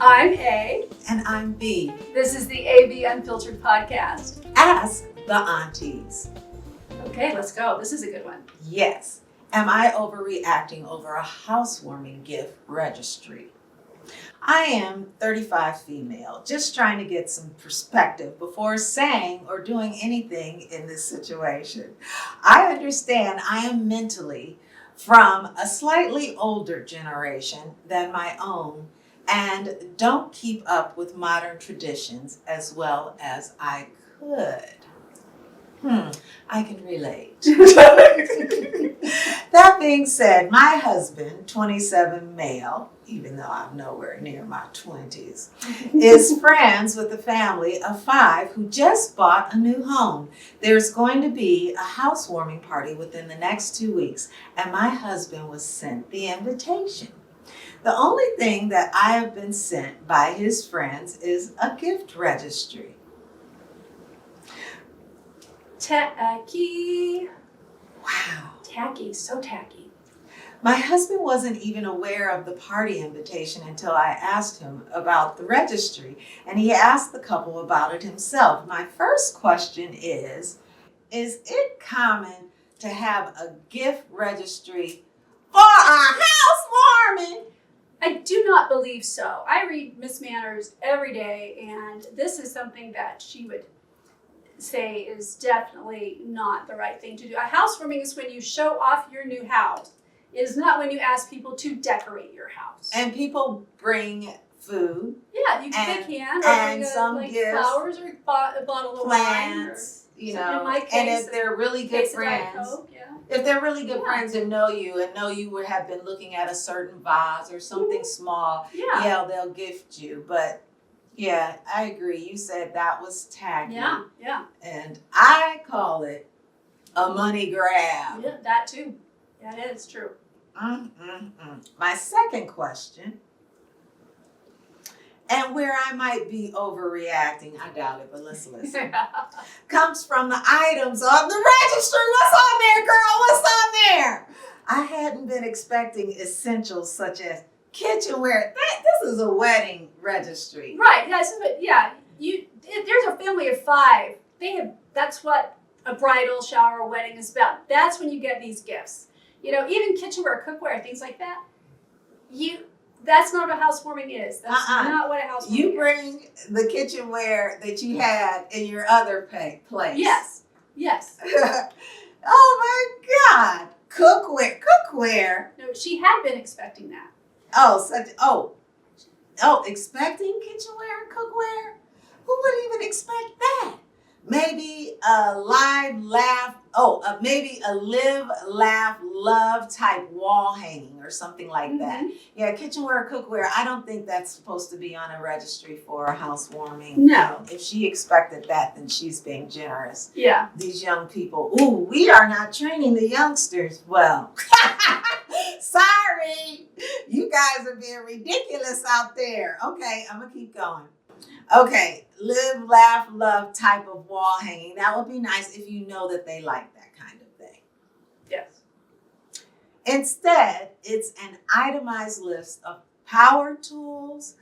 I'm A. And I'm B. This is the AB Unfiltered Podcast. Ask the aunties. Okay, let's go. This is a good one. Yes. Am I overreacting over a housewarming gift registry? I am 35 female, just trying to get some perspective before saying or doing anything in this situation. I understand I am mentally from a slightly older generation than my own and don't keep up with modern traditions as well as I could. I can relate. That being said, my husband, 27 male, even though I'm nowhere near my 20s, is friends with a family of 5 who just bought a new home. There's going to be a housewarming party within the next 2 weeks, and my husband was sent the invitation. The only thing that I have been sent by his friends is a gift registry. Tacky. Wow. Tacky, so tacky. My husband wasn't even aware of the party invitation until I asked him about the registry, and he asked the couple about it himself. My first question is it common to have a gift registry for a housewarming? I do not believe so. I read Miss Manners every day, and this is something that she would say is definitely not the right thing to do. A housewarming is when you show off your new house. It is not when you ask people to decorate your house. And people bring food. Yeah, you can can and or some like gifts, flowers or a bottle of plants, wine. You in know, my case, and if they're really good case of Diet friends, Coke, yeah. if they're really good friends and know you would have been looking at a certain vase or something small, yeah, they'll gift you. But yeah, I agree. You said that was tacky. Yeah. And I call it a money grab. Yeah, that too. Yeah, it is true. My second question, and where I might be overreacting, I doubt it, but let's listen, comes from the items on the register. What's on there, girl? What's on there? I hadn't been expecting essentials such as kitchenware. This is a wedding registry. Right. There's a family of 5. That's what a bridal shower or wedding is about. That's when you get these gifts. You know, even kitchenware, cookware, things like that. That's not what a housewarming is. That's not what a housewarming is. You bring the kitchenware that you had in your other place. Yes. Oh my God. Cookware. No, she had been expecting that. Expecting kitchenware and cookware? Who would even expect that? Maybe a maybe a live, laugh, love type wall hanging or something like that. Yeah, kitchenware, cookware, I don't think that's supposed to be on a registry for a housewarming. No. If she expected that, then she's being generous. Yeah. These young people, we are not training the youngsters well. Sorry, you guys are being ridiculous out there. Okay, I'm going to keep going. Okay, live, laugh, love type of wall hanging. That would be nice if you know that they like that kind of thing. Yes. Instead, it's an itemized list of power tools,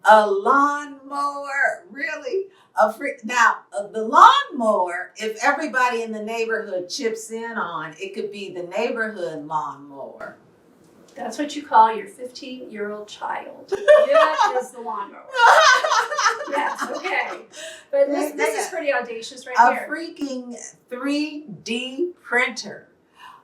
a lawnmower, really? The lawnmower, if everybody in the neighborhood chips in on, it could be the neighborhood lawnmower. That's what you call your 15-year-old child. That is the lawnmower. Yes, okay. But this is pretty audacious right here. A freaking 3D printer.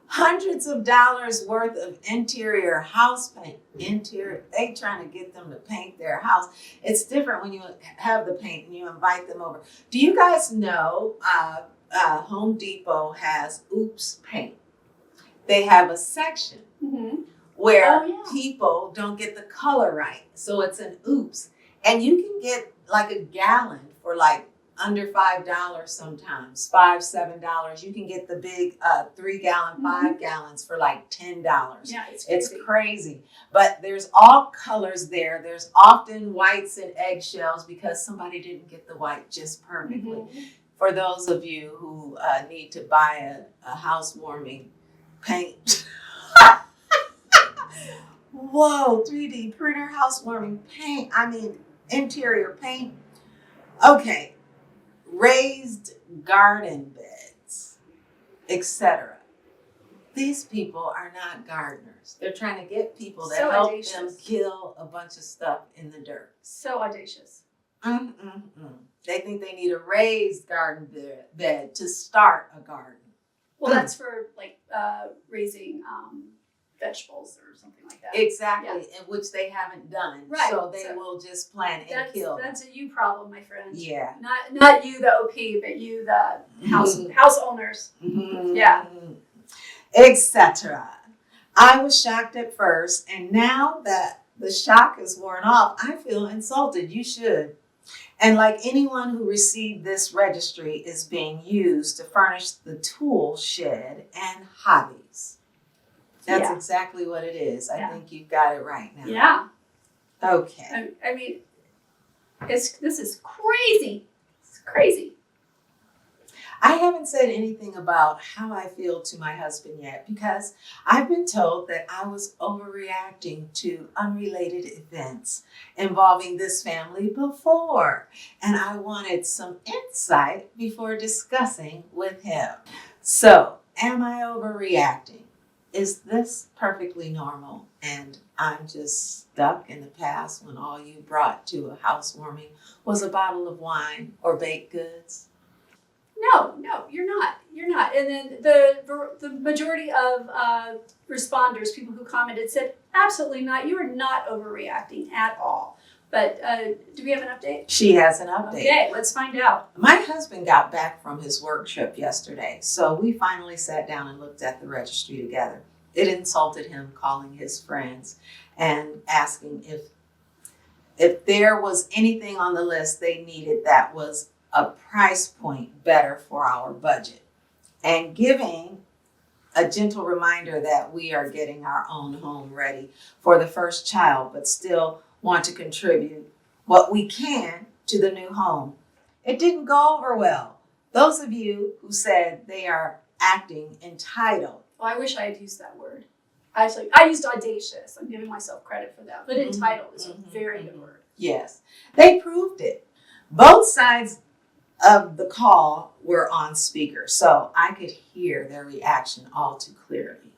Hundreds of dollars worth of interior house paint. They trying to get them to paint their house. It's different when you have the paint and you invite them over. Do you guys know Home Depot has Oops Paint? They have a section where people don't get the color right. So it's an oops. And you can get like a gallon for like under $5 sometimes, $5, $7. You can get the big 3-gallon, 5 gallons for like $10. Yeah, it's crazy. But there's all colors there. There's often whites and eggshells because somebody didn't get the white just perfectly. For those of you who need to buy a housewarming paint. Whoa, 3D printer, housewarming paint. I mean, interior paint. Okay, raised garden beds, etc. These people are not gardeners. They're trying to get people to So help audacious. them kill a bunch of stuff in the dirt. So audacious. They think they need a raised garden bed to start a garden. Well, that's for like raising vegetables or something like that. Exactly, in which they haven't done. Right. So they will just plant and kill. That's a you problem, my friend. Yeah. Not you, the OP, but you, the house owners. Yeah. Etc. I was shocked at first, and now that the shock is worn off, I feel insulted. You should. And like anyone who received this registry is being used to furnish the tool shed and hobbies. That's exactly what it is. I think you've got it right now. Yeah. Okay. I mean, this is crazy. It's crazy. I haven't said anything about how I feel to my husband yet because I've been told that I was overreacting to unrelated events involving this family before, and I wanted some insight before discussing with him. So, am I overreacting? Is this perfectly normal and I'm just stuck in the past when all you brought to a housewarming was a bottle of wine or baked goods? No, you're not. You're not. And then the majority of responders, people who commented, said, absolutely not. You are not overreacting at all. But do we have an update? She has an update. Okay, let's find out. My husband got back from his work trip yesterday, so we finally sat down and looked at the registry together. It insulted him calling his friends and asking if there was anything on the list they needed that was a price point better for our budget, and giving a gentle reminder that we are getting our own home ready for the first child, but still want to contribute what we can to the new home. It didn't go over well. Those of you who said they are acting entitled. Well, I wish I had used that word. Actually, I used audacious. I'm giving myself credit for that. But entitled is a very good word. Yes, they proved it. Both sides of the call were on speaker, so I could hear their reaction all too clearly.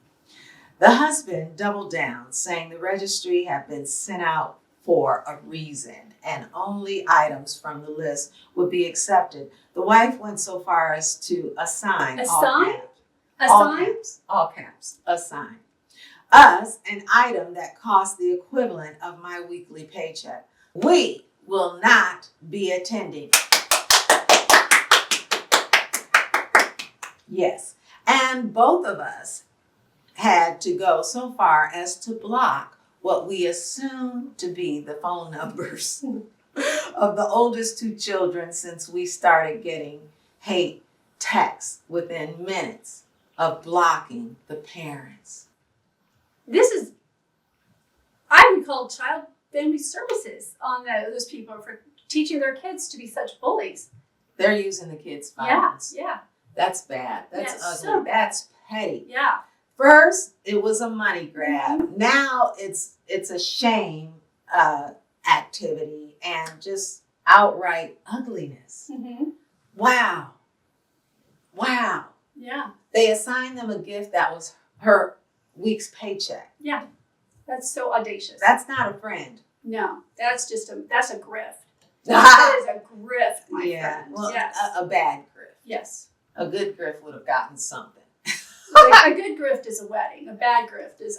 The husband doubled down, saying the registry had been sent out for a reason and only items from the list would be accepted. The wife went so far as to assign all caps, assign us an item that cost the equivalent of my weekly paycheck. We will not be attending. Yes, and both of us had to go so far as to block what we assumed to be the phone numbers of the oldest two children since we started getting hate texts within minutes of blocking the parents. I would call child family services on those people for teaching their kids to be such bullies. They're using the kids' phones. Yeah. That's bad. That's ugly. So bad. That's petty. Yeah. First, it was a money grab. Now it's a shame activity and just outright ugliness. Wow. Yeah. They assigned them a gift that was her week's paycheck. Yeah. That's so audacious. That's not a friend. No, that's a grift. That is a grift, my friend. Well, yes. a bad grift. Yes. A good grift would have gotten something. A good grift is a wedding. A bad grift is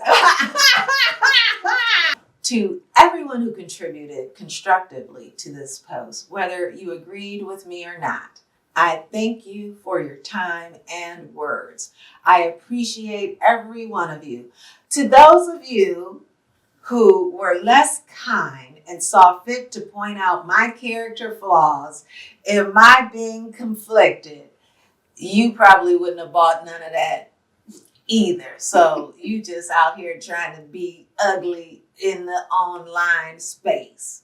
To everyone who contributed constructively to this post, whether you agreed with me or not, I thank you for your time and words. I appreciate every one of you. To those of you who were less kind and saw fit to point out my character flaws in my being conflicted, you probably wouldn't have bought none of that either. So you just out here trying to be ugly in the online space.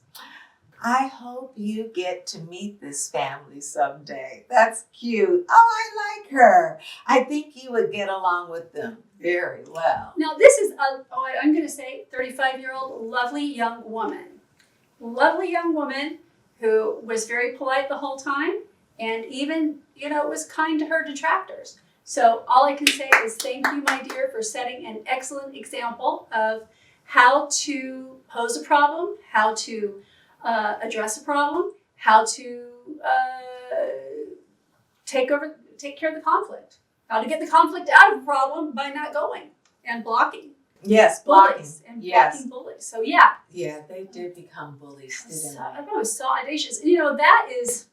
I hope you get to meet this family someday. That's cute. Oh, I like her. I think you would get along with them. very well. Now this is I'm going to say 35-year-old lovely young woman. Lovely young woman who was very polite the whole time and even, was kind to her detractors. So all I can say is thank you, my dear, for setting an excellent example of how to pose a problem, how to address a problem, how to take care of the conflict, how to get the conflict out of a problem by not going and blocking. Yes, blocking. Bullies and Yes. blocking bullies. So yeah. Yeah, they did become bullies, didn't I they? thought it was so audacious. That is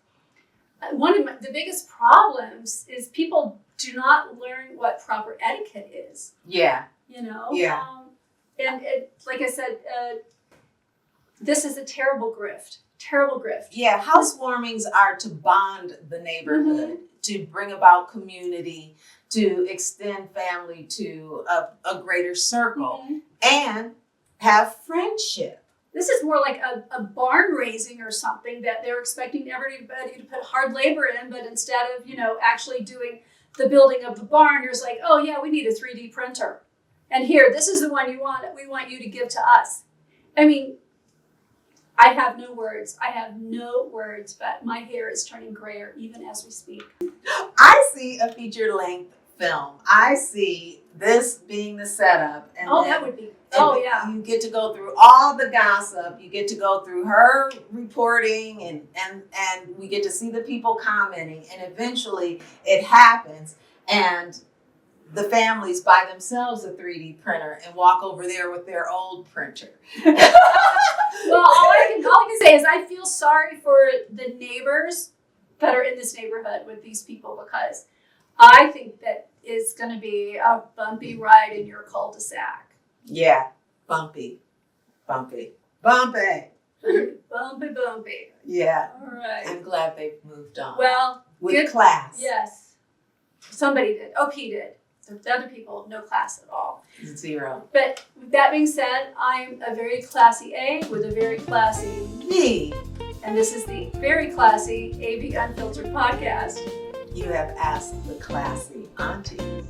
one of the biggest problems is people do not learn what proper etiquette is. Yeah. Yeah. And like I said, this is a terrible grift. Terrible grift. Yeah, housewarmings are to bond the neighborhood, to bring about community, to extend family to a greater circle, and have friendship. This is more like a barn raising or something that they're expecting everybody to put hard labor in, but instead of, actually doing the building of the barn, you're just like, oh yeah, we need a 3D printer. And here, this is the one we want you to give to us. I mean, I have no words, but my hair is turning grayer even as we speak. I see a feature-length film. I see this being the setup. And that would be, yeah. You get to go through all the gossip. You get to go through her reporting and we get to see the people commenting. And eventually it happens. And the families buy themselves a 3D printer and walk over there with their old printer. Well, all I can say is I feel sorry for the neighbors that are in this neighborhood with these people because I think that it's going to be a bumpy ride in your cul-de-sac. Yeah, bumpy. Bumpy. Yeah. All right. I'm glad they've moved on. Well, with good class. Yes. Somebody did. OP did. The other people, no class at all. 0. But with that being said, I'm a very classy A with a very classy B. And this is the very classy AV Unfiltered podcast. You have asked the classy aunties.